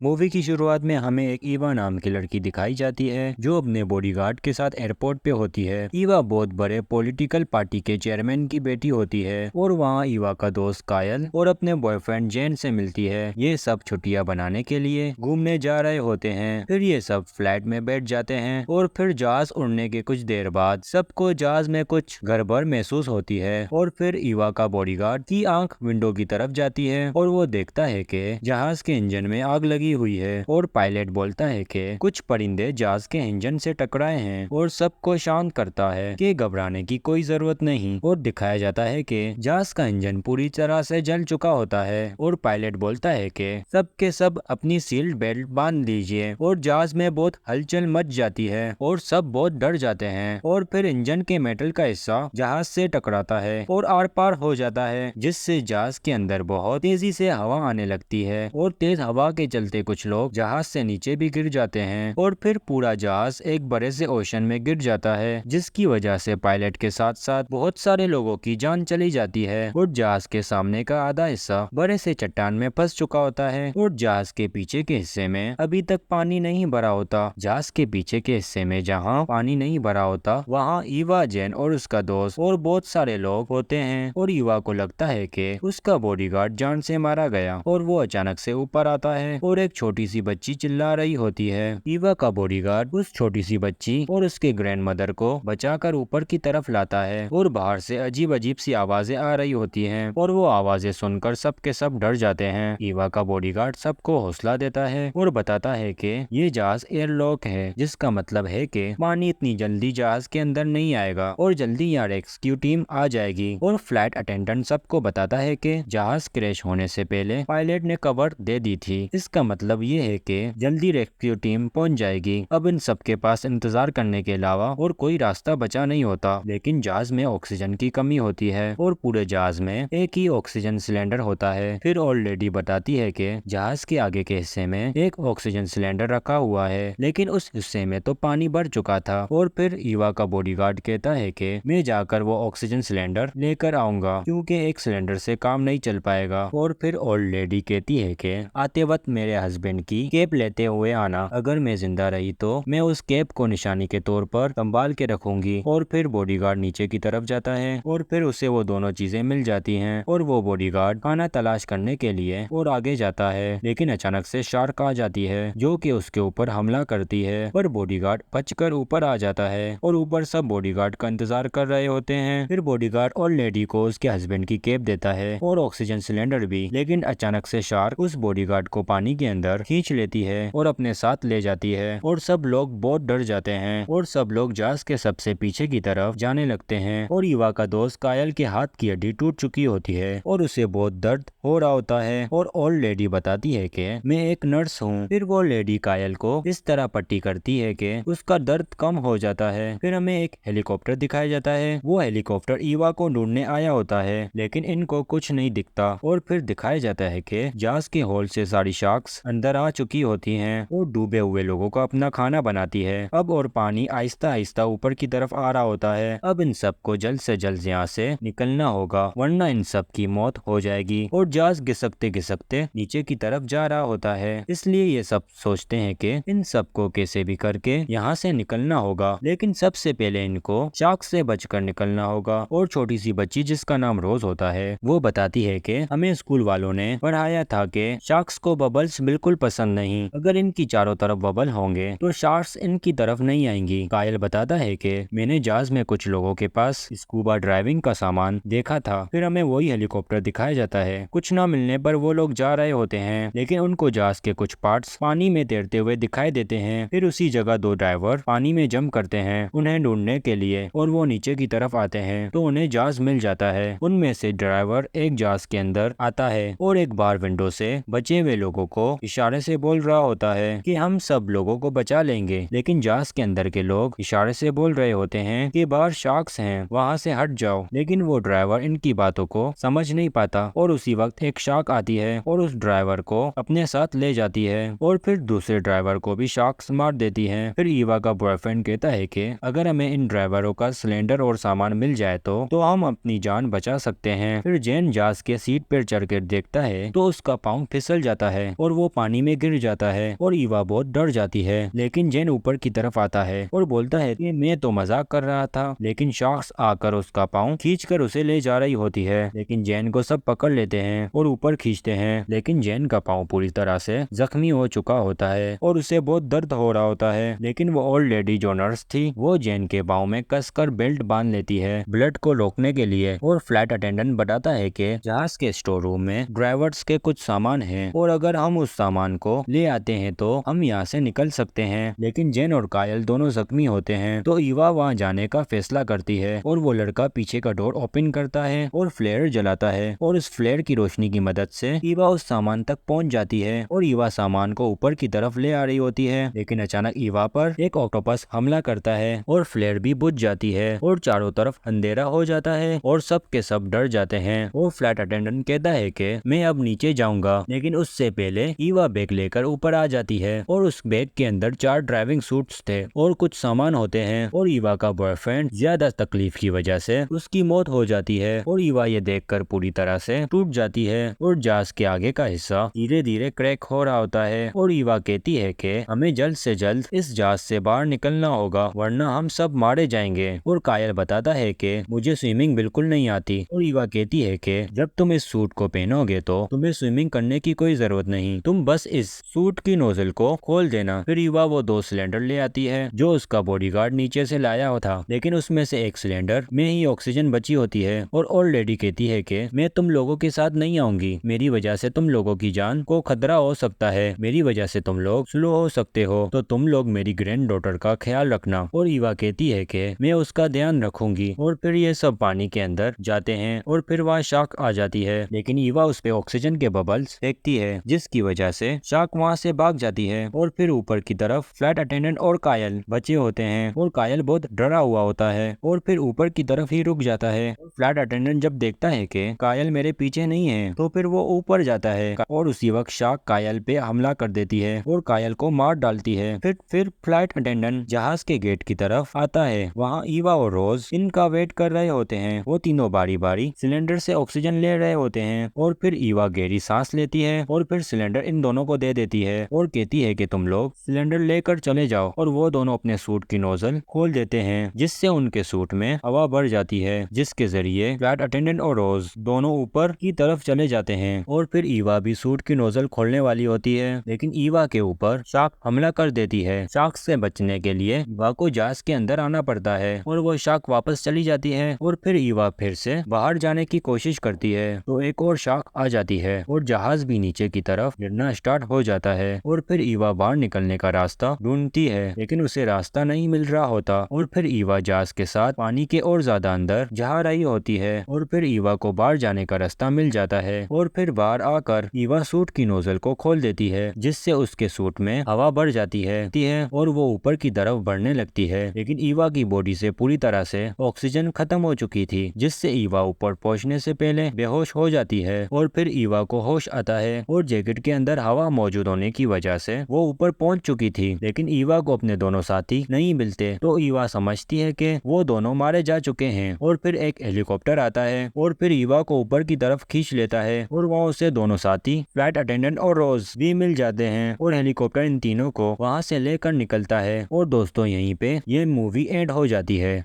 Movie की शुरुआत में हमें एक ईवा नाम की लड़की दिखाई जाती है जो अपने बॉडीगार्ड के साथ एयरपोर्ट पे होती है। ईवा बहुत बड़े पॉलिटिकल पार्टी के चेयरमैन की बेटी होती है और वहाँ ईवा का दोस्त कायल और अपने बॉयफ्रेंड जैन से मिलती है। ये सब छुट्टियां बनाने के लिए घूमने जा रहे होते हैं। फिर ये सब फ्लाइट में बैठ जाते हैं और फिर जहाज उड़ने के कुछ देर बाद सबको जहाज में कुछ गड़बड़ महसूस होती है और फिर ईवा का बॉडीगार्ड की आंख विंडो की तरफ जाती है और वो देखता है कि जहाज के इंजन में आग लगी हुई है और पायलट बोलता है कि कुछ परिंदे जहाज के इंजन से टकराए हैं और सबको शांत करता है कि घबराने की कोई जरूरत नहीं और दिखाया जाता है कि जहाज का इंजन पूरी तरह से जल चुका होता है और पायलट बोलता है कि सब के सब अपनी सीट बेल्ट बांध लीजिए और जहाज में बहुत हलचल मच जाती है और सब बहुत डर जाते हैं और फिर इंजन के मेटल का हिस्सा जहाज से टकराता है और आर पार हो जाता है जिससे जहाज के अंदर बहुत तेजी से हवा आने लगती है और तेज हवा के चलते कुछ लोग जहाज से नीचे भी गिर जाते हैं और फिर पूरा जहाज एक बड़े से ओशन में गिर जाता है जिसकी वजह से पायलट के साथ साथ बहुत सारे लोगों की जान चली जाती है और जहाज के सामने का आधा हिस्सा बड़े से चट्टान में फंस चुका होता है और जहाज के पीछे के हिस्से में अभी तक पानी नहीं भरा होता। जहाज के पीछे के हिस्से में जहाँ पानी नहीं भरा होता वहाँ ईवा, जैन और उसका दोस्त और बहुत सारे लोग होते हैं और ईवा को लगता है कि उसका बॉडीगार्ड जान से मारा गया और वो अचानक से ऊपर आता है और एक छोटी सी बच्ची चिल्ला रही होती है। ईवा का बॉडीगार्ड उस छोटी सी बच्ची और उसके ग्रैंडमदर को बचाकर ऊपर की तरफ लाता है और बाहर से अजीब अजीब सी आवाजें आ रही होती हैं और वो आवाजें सुनकर सब के सब डर जाते हैं। ईवा का बॉडीगार्ड सबको हौसला देता है और बताता है कि ये जहाज एयरलॉक है जिसका मतलब है कि पानी इतनी जल्दी जहाज के अंदर नहीं आएगा और जल्दी यहाँ रेस्क्यू टीम आ जाएगी। और फ्लाइट अटेंडेंट सबको बताता है कि जहाज क्रैश होने से पहले पायलट ने कवर दे दी थी। इसका मतलब ये है कि जल्दी रेस्क्यू टीम पहुंच जाएगी। अब इन सबके पास इंतजार करने के अलावा और कोई रास्ता बचा नहीं होता, लेकिन जहाज में ऑक्सीजन की कमी होती है और पूरे जहाज में एक ही ऑक्सीजन सिलेंडर होता है। फिर ओल्ड लेडी बताती है कि जहाज के आगे के हिस्से में एक ऑक्सीजन सिलेंडर रखा हुआ है लेकिन उस हिस्से में तो पानी भर चुका था। और फिर ईवा का बॉडीगार्ड कहता है कि मैं जाकर वो ऑक्सीजन सिलेंडर लेकर आऊंगा क्योंकि एक सिलेंडर से काम नहीं चल पाएगा। और फिर ओल्ड लेडी कहती है कि आते वक्त मेरे हस्बैंड की कैप लेते हुए आना, अगर मैं जिंदा रही तो मैं उस कैप को निशानी के तौर पर संभाल के रखूंगी। और फिर बॉडीगार्ड नीचे की तरफ जाता है और फिर उसे वो दोनों चीजें मिल जाती हैं और वो बॉडीगार्ड खाना तलाश करने के लिए और आगे जाता है लेकिन अचानक से शार्क आ जाती है जो कि उसके ऊपर हमला करती है पर बॉडीगार्ड बचकर ऊपर आ जाता है और ऊपर सब बॉडीगार्ड का इंतजार कर रहे होते हैं। फिर बॉडीगार्ड और लेडी को उसके हस्बैंड की कैप देता है और ऑक्सीजन सिलेंडर भी, लेकिन अचानक से शार्क उस बॉडीगार्ड को पानी के अंदर खींच लेती है और अपने साथ ले जाती है और सब लोग बहुत डर जाते हैं और सब लोग जहाज के सबसे पीछे की तरफ जाने लगते हैं। और ईवा का दोस्त कायल के हाथ की हड्डी टूट चुकी होती है और उसे बहुत दर्द हो रहा होता है और ओल्ड लेडी बताती है कि मैं एक नर्स हूँ। फिर वो लेडी कायल को इस तरह पट्टी करती है कि उसका दर्द कम हो जाता है। फिर हमें एक हेलीकॉप्टर दिखाया जाता है। वो हेलीकॉप्टर ईवा को ढूंढने आया होता है लेकिन इनको कुछ नहीं दिखता और फिर दिखाया जाता है कि जहाज के होल से सारी शार्क्स अंदर आ चुकी होती हैं और डूबे हुए लोगों का अपना खाना बनाती है। अब और पानी आहिस्ता आहिस्ता ऊपर की तरफ आ रहा होता है। अब इन सबको जल्द से जल्द यहाँ से निकलना होगा वरना इन सब की मौत हो जाएगी। और जहाज घिसकते घिसकते नीचे की तरफ जा रहा होता है, इसलिए ये सब सोचते हैं कि इन सबको कैसे भी करके यहाँ से निकलना होगा, लेकिन सबसे पहले इनको शार्क से बचकर निकलना होगा। और छोटी सी बच्ची जिसका नाम रोज होता है वो बताती है कि हमें स्कूल वालों ने पढ़ाया था कि शार्क्स को बबल्स बिल्कुल पसंद नहीं, अगर इनकी चारों तरफ बबल होंगे तो शार्क्स इनकी तरफ नहीं आएंगी। कायल बताता है कि मैंने जहाज में कुछ लोगों के पास स्कूबा ड्राइविंग का सामान देखा था। फिर हमें वही हेलीकॉप्टर दिखाया जाता है। कुछ ना मिलने पर वो लोग जा रहे होते हैं लेकिन उनको जहाज के कुछ पार्ट्स पानी में तैरते हुए दिखाई देते हैं। फिर उसी जगह दो ड्राइवर पानी में जंप करते हैं उन्हें ढूंढने के लिए और वो नीचे की तरफ आते हैं तो उन्हें जहाज मिल जाता है। उनमें से ड्राइवर एक जहाज के अंदर आता है और एक बार विंडो से बचे हुए लोगों को इशारे से बोल रहा होता है कि हम सब लोगों को बचा लेंगे, लेकिन जहाज के अंदर के लोग इशारे से बोल रहे होते हैं कि बाहर शार्क्स हैं, वहां से हट जाओ। लेकिन वो ड्राइवर इनकी बातों को समझ नहीं पाता और उसी वक्त एक शार्क आती है और उस ड्राइवर को अपने साथ ले जाती है और फिर दूसरे ड्राइवर को भी शार्क्स मार देती है। फिर ईवा का बॉयफ्रेंड कहता है कि अगर हमें इन ड्राइवरों का सिलेंडर और सामान मिल जाए तो हम अपनी जान बचा सकते हैं। फिर जैन जहाज के सीट पर चढ़कर देखता है तो उसका पाँव फिसल जाता है और वो पानी में गिर जाता है और ईवा बहुत डर जाती है। लेकिन जेन ऊपर की तरफ आता है और बोलता है कि मैं तो मजाक कर रहा था, लेकिन शार्क्स आकर उसका पाँव खींचकर उसे ले जा रही होती है। लेकिन जेन को सब पकड़ लेते हैं और ऊपर खींचते हैं, लेकिन जेन का पाँव पूरी तरह से जख्मी हो चुका होता है और उसे बहुत दर्द हो रहा होता है। लेकिन वो ओल्ड लेडी जो नर्स थी वो जेन के पाँव में कसकर बेल्ट बांध लेती है ब्लड को रोकने के लिए। और फ्लाइट अटेंडेंट बताता है कि जहाज के स्टोर रूम में ड्राइवर्स के कुछ सामान हैं और अगर हम उस सामान को ले आते हैं तो हम यहाँ से निकल सकते हैं। लेकिन जेन और कायल दोनों जख्मी होते हैं तो ईवा वहाँ जाने का फैसला करती है और वो लड़का पीछे का डोर ओपन करता है और फ्लेयर जलाता है और उस फ्लेयर की रोशनी की मदद से ईवा उस सामान तक पहुँच जाती है और ईवा सामान को ऊपर की तरफ ले आ रही होती है। लेकिन अचानक ईवा पर एक ऑक्टोपस हमला करता है और फ्लेयर भी बुझ जाती है और चारों तरफ अंधेरा हो जाता है और सब के सब डर जाते हैं। और फ्लाइट अटेंडेंट कहता है कि मैं अब नीचे जाऊंगा, लेकिन उससे पहले ईवा बैग लेकर ऊपर आ जाती है और उस बैग के अंदर 4 ड्राइविंग सूट्स थे और कुछ सामान होते हैं। और ईवा का बॉयफ्रेंड ज्यादा तकलीफ की वजह से उसकी मौत हो जाती है और ईवा ये देखकर पूरी तरह से टूट जाती है और जहाज के आगे का हिस्सा धीरे धीरे क्रैक हो रहा होता है। और ईवा कहती है कि हमें जल्द से जल्द इस जहाज से बाहर निकलना होगा वरना हम सब मारे जाएंगे। और कायल बताता है कि मुझे स्विमिंग बिल्कुल नहीं आती। और ईवा कहती है कि जब तुम इस सूट को पहनोगे तो तुम्हें स्विमिंग करने की कोई जरूरत नहीं, तुम बस इस सूट की नोजल को खोल देना। फिर ईवा वो 2 सिलेंडर ले आती है जो उसका बॉडीगार्ड नीचे से लाया हुआ था, लेकिन उसमें से एक सिलेंडर में ही ऑक्सीजन बची होती है। और ओल्ड लेडी कहती है कि मैं तुम लोगों के साथ नहीं आऊंगी, मेरी वजह से तुम लोगों की जान को खतरा हो सकता है, मेरी वजह से तुम लोग स्लो हो सकते हो, तो तुम लोग मेरी ग्रैंड डॉटर का ख्याल रखना। और ईवा कहती है कि मैं उसका ध्यान रखूंगी। और फिर ये सब पानी के अंदर जाते हैं और फिर वहाँ शार्क आ जाती है, लेकिन ईवा उस पे ऑक्सीजन के बबल्स फेंकती है जिसकी वजह से शार्क वहाँ से भाग जाती है। और फिर ऊपर की तरफ फ्लाइट अटेंडेंट और कायल बचे होते हैं और कायल बहुत डरा हुआ होता है और फिर ऊपर की तरफ ही रुक जाता है। फ्लाइट अटेंडेंट जब देखता है कि कायल मेरे पीछे नहीं है तो फिर वो ऊपर जाता है और उसी वक्त शार्क कायल पे हमला कर देती है और कायल को मार डालती है। फिर फ्लाइट अटेंडेंट जहाज के गेट की तरफ आता है, वहाँ ईवा और रोज इनका वेट कर रहे होते हैं। वो तीनों बारी बारी सिलेंडर से ऑक्सीजन ले रहे होते हैं और फिर ईवा गहरी सांस लेती है और फिर सिलेंडर इन दोनों को दे देती है और कहती है कि तुम लोग सिलेंडर लेकर चले जाओ। और वो दोनों अपने सूट की नोजल खोल देते हैं जिससे उनके सूट में हवा भर जाती है, जिसके जरिए फ्लाइट अटेंडेंट और रोज दोनों ऊपर की तरफ चले जाते हैं। और फिर ईवा भी सूट की नोजल खोलने वाली होती है, लेकिन ईवा के ऊपर शार्क हमला कर देती है। शार्क से बचने के लिए ईवा को जहाज के अंदर आना पड़ता है और वो शार्क वापस चली जाती है। और फिर ईवा फिर से बाहर जाने की कोशिश करती है तो एक और शार्क आ जाती है और जहाज भी नीचे की तरफ गिरना स्टार्ट हो जाता है। और फिर ईवा बाहर निकलने का रास्ता ढूंढती है, लेकिन उसे रास्ता नहीं मिल रहा होता। और फिर ईवा जहाज के साथ पानी के और ज्यादा अंदर जा रही होती है और फिर ईवा को बाहर जाने का रास्ता मिल जाता है। और फिर बाहर आकर ईवा सूट की नोजल को खोल देती है जिससे उसके सूट में हवा बढ़ जाती है और वो ऊपर की तरफ बढ़ने लगती है। लेकिन ईवा की बॉडी से पूरी तरह से ऑक्सीजन खत्म हो चुकी थी, जिससे ईवा ऊपर पहुंचने से पहले बेहोश हो जाती है। और फिर ईवा को होश आता है और जैकेट के अंदर हवा मौजूद होने की वजह से वो ऊपर पहुंच चुकी थी, लेकिन ईवा को अपने दोनों साथी नहीं मिलते तो ईवा समझती है कि वो दोनों मारे जा चुके हैं। और फिर एक हेलीकॉप्टर आता है और फिर ईवा को ऊपर की तरफ खींच लेता है और वहाँ उसे दोनों साथी फ्लाइट अटेंडेंट और रोज भी मिल जाते हैं और हेलीकॉप्टर इन तीनों को वहाँ से लेकर निकलता है। और दोस्तों यहीं पे ये मूवी एंड हो जाती है।